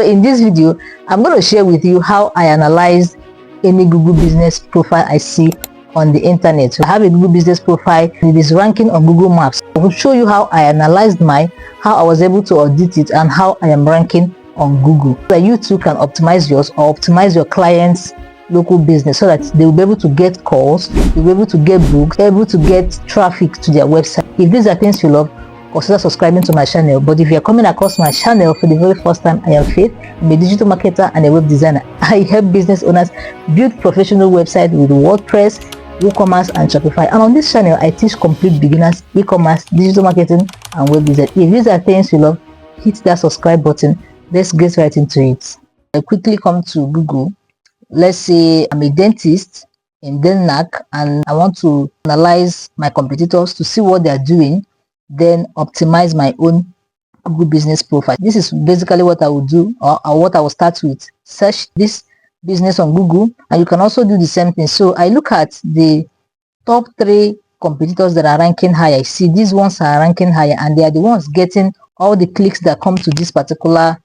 So in this video, I'm going to share with you how I analyze any Google business profile I see on the internet. So I have a Google business profile, and it is ranking on Google Maps. I will show you how I analyzed mine, how I was able to audit it, and how I am ranking on Google. So that you too can optimize yours or optimize your clients' local business so that they will be able to get calls, they'll be able to get books, able to get traffic to their website. If these are things you love, consider subscribing to my channel. But if you're coming across my channel for the very first time, I am Faith. I'm a digital marketer and a web designer. I help business owners build professional websites with WordPress, WooCommerce, and Shopify. And on this channel, I teach complete beginners e-commerce, digital marketing, and web design. If these are things you love, hit that subscribe button. Let's get right into it. I quickly come to Google. Let's say I'm a dentist in Denmark and I want to analyze my competitors to see what they are doing, then optimize my own Google business profile. This is basically what I will do, or what I will start with. Search this business on Google, and you can also do the same thing. So I look at the top 3 competitors that are ranking higher. I see these ones are ranking higher, and they are the ones getting all the clicks that come to this particular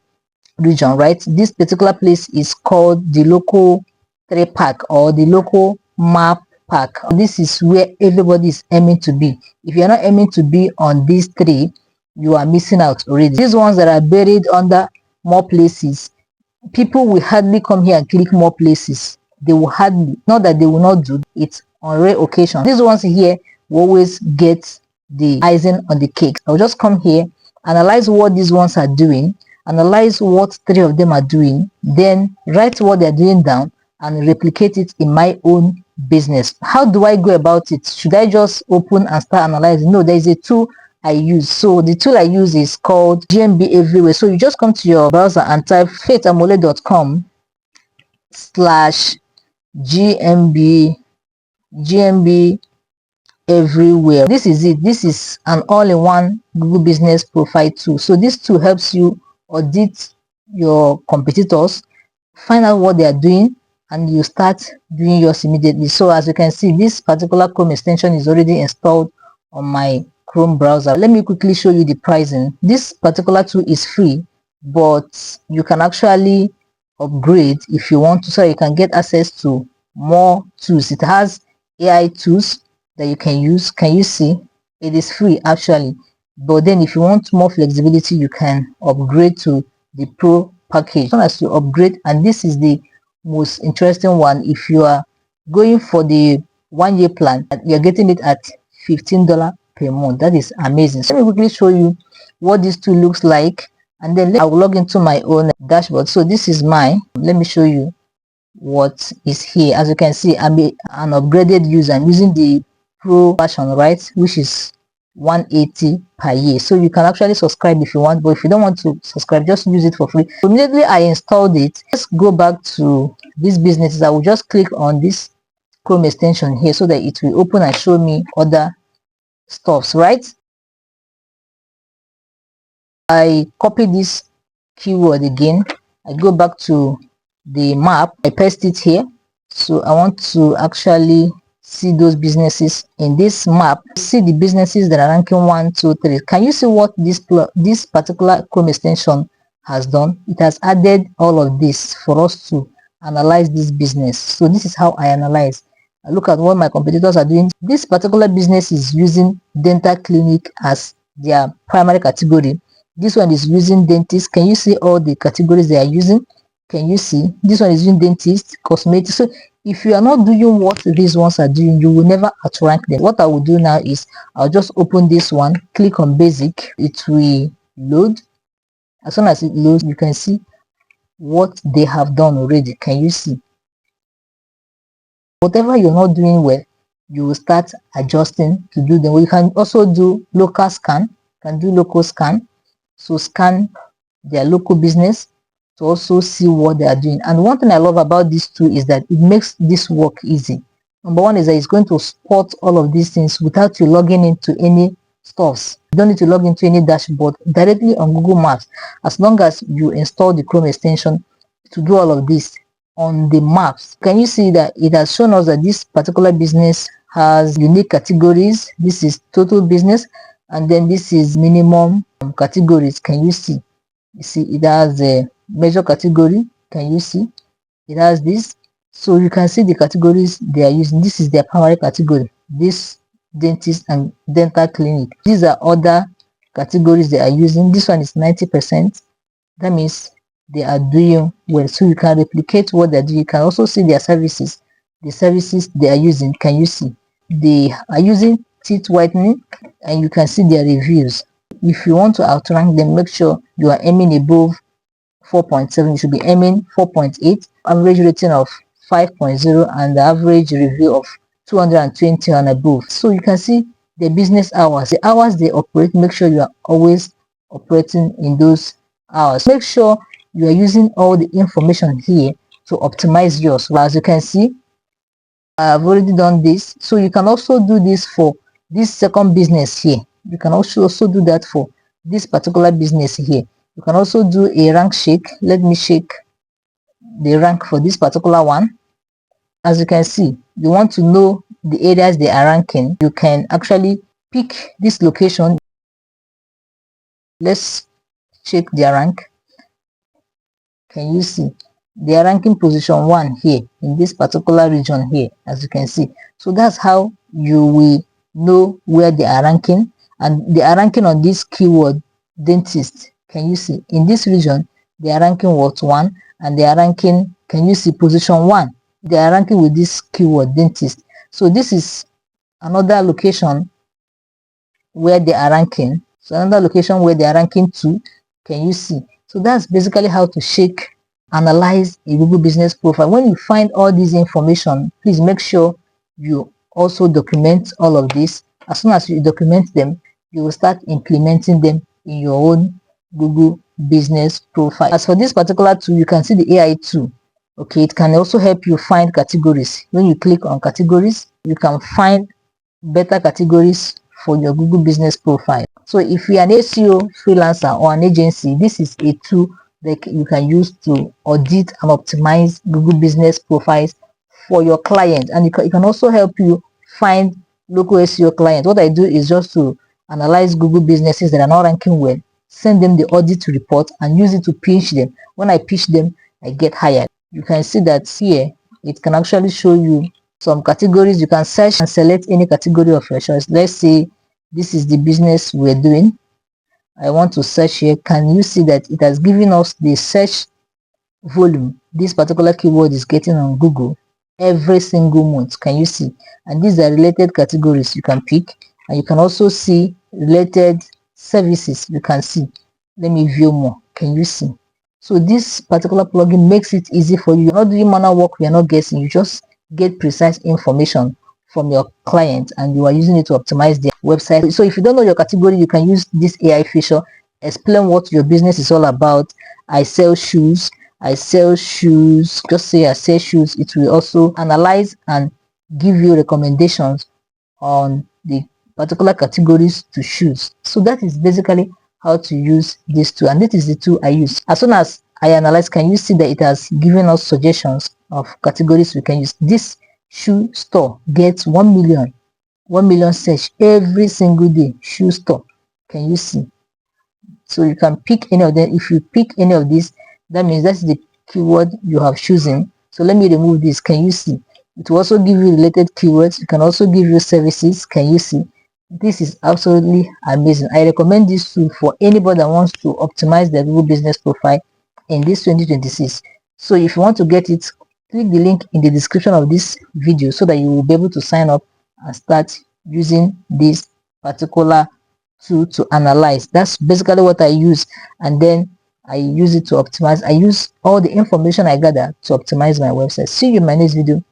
region, right? This particular place is called the local 3 park or the local map park. This is where everybody is aiming to be. If you're not aiming to be on these 3, you are missing out already. These ones that are buried under more places, people will hardly come here and click more places. They will hardly, not that they will not do it, on rare occasion. These ones here will always get the icing on the cake. I'll just come here, analyze what these ones are doing, analyze what 3 of them are doing, then write what they're doing down and replicate it in my own business. How do I go about it? Should I just open and start analyzing? No, there is a tool I use. So the tool I use is called GMB Everywhere. So you just come to your browser and type faithamole.com/GMB Everywhere. This is it. This is an all-in-one Google business profile tool. So this tool helps you audit your competitors, find out what they are doing, and you start doing yours immediately. So as you can see, this particular Chrome extension is already installed on my Chrome browser. Let me quickly show you the pricing. This particular tool is free, but you can actually upgrade if you want to, so you can get access to more tools. It has AI tools that you can use. Can you see? It is free actually, but then if you want more flexibility, you can upgrade to the Pro package. As soon as you upgrade, and this is the most interesting one, if you are going for the 1-year plan, you're getting it at $15 per month. That is amazing. So let me quickly show you what this tool looks like, and then I will log into my own dashboard. So this is mine. Let me show you what is here. As you can see, I'm an upgraded user. I'm using the Pro version, right, which is 180 per year. So you can actually subscribe if you want, but if you don't want to subscribe, just use it for free. Immediately I installed it. Let's go back to these businesses. I will just click on this Chrome extension here so that it will open and show me other stuffs, right? I copy this keyword again. I go back to the map. I paste it here. So I want to actually see those businesses in this map. See the businesses that are ranking 1, 2, 3. Can you see what this particular Chrome extension has done? It has added all of this for us to analyze this business. So this is how I analyze. I look at what my competitors are doing. This particular business is using dental clinic as their primary category. This one is using dentist. Can you see all the categories they are using? Can you see? This one is using dentist, cosmetics. So if you are not doing what these ones are doing, you will never outrank them. What I will do now is I'll just open this one, click on basic. It will load. As soon as it loads, you can see what they have done already. Can you see? Whatever you're not doing well, you will start adjusting to do them. You can also do local scan. You can do local scan. So scan their local business to also see what they are doing. And one thing I love about this tool is that it makes this work easy. Number one is that it's going to spot all of these things without you logging into any stuffs. You don't need to log into any dashboard, directly on Google Maps. As long as you install the Chrome extension to do all of this on the maps. Can you see that it has shown us that this particular business has unique categories? This is total business, and then this is minimum categories. Can you see? You see it has measure category. Can you see it has this? So you can see the categories they are using. This is their primary category, this dentist and dental clinic. These are other categories they are using. This one is 90%. That means they are doing well. So you can replicate what they do. You can also see their services, the services they are using. Can you see they are using teeth whitening, and you can see their reviews. If you want to outrank them, make sure you are aiming above 4.7. You should be aiming 4.8, average rating of 5.0, and the average review of 220 and above. So you can see the business hours, the hours they operate. Make sure you are always operating in those hours. Make sure you are using all the information here to optimize yours. Well, as you can see, I've already done this. So you can also do this for this second business here. You can also do that for this particular business here. You can also do a rank shake. Let me shake the rank for this particular one. As you can see, you want to know the areas they are ranking. You can actually pick this location. Let's check their rank. Can you see they are ranking position 1 here in this particular region here, as you can see. So that's how you will know where they are ranking, and they are ranking on this keyword dentist. Can you see in this region they are ranking what 1, and they are ranking, can you see, position 1. They are ranking with this keyword dentist. So this is another location where they are ranking. So another location where they are ranking 2. Can you see? So that's basically how to shake, analyze a Google business profile. When you find all this information, please make sure you also document all of this. As soon as you document them, you will start implementing them in your own Google business profile. As for this particular tool, you can see the AI tool. Okay, it can also help you find categories. When you click on categories, you can find better categories for your Google business profile. So if you're an SEO freelancer or an agency, this is a tool that you can use to audit and optimize Google business profiles for your client, and it can also help you find local SEO clients. What I do is just to analyze Google businesses that are not ranking well, send them the audit report, and use it to pitch them. When I pitch them, I get hired. You can see that here it can actually show you some categories. You can search and select any category of your choice. Let's say this is the business we're doing. I want to search here. Can you see that it has given us the search volume this particular keyword is getting on Google every single month? Can you see? And these are related categories you can pick, and you can also see related services. You can see. Let me view more. Can you see? So this particular plugin makes it easy for you. You're not doing manual work. You're not guessing. You just get precise information from your client, and you are using it to optimize their website. So if you don't know your category, you can use this AI feature. Explain what your business is all about. I sell shoes. Just say I sell shoes. It will also analyze and give you recommendations on the particular categories to choose. So that is basically how to use this tool, and this is the tool I use. As soon as I analyze, can you see that it has given us suggestions of categories we can use? This shoe store gets 1 million search every single day. Shoe store. Can you see? So you can pick any of them. If you pick any of these, that means that's the keyword you have chosen. So let me remove this. Can you see? It will also give you related keywords. It can also give you services. Can you see? This is absolutely amazing. I recommend this tool for anybody that wants to optimize their Google business profile in this 2026. So if you want to get it, click the link in the description of this video so that you will be able to sign up and start using this particular tool to analyze. That's basically what I use, and then I use it to optimize. I use all the information I gather to optimize my website. See you in my next video.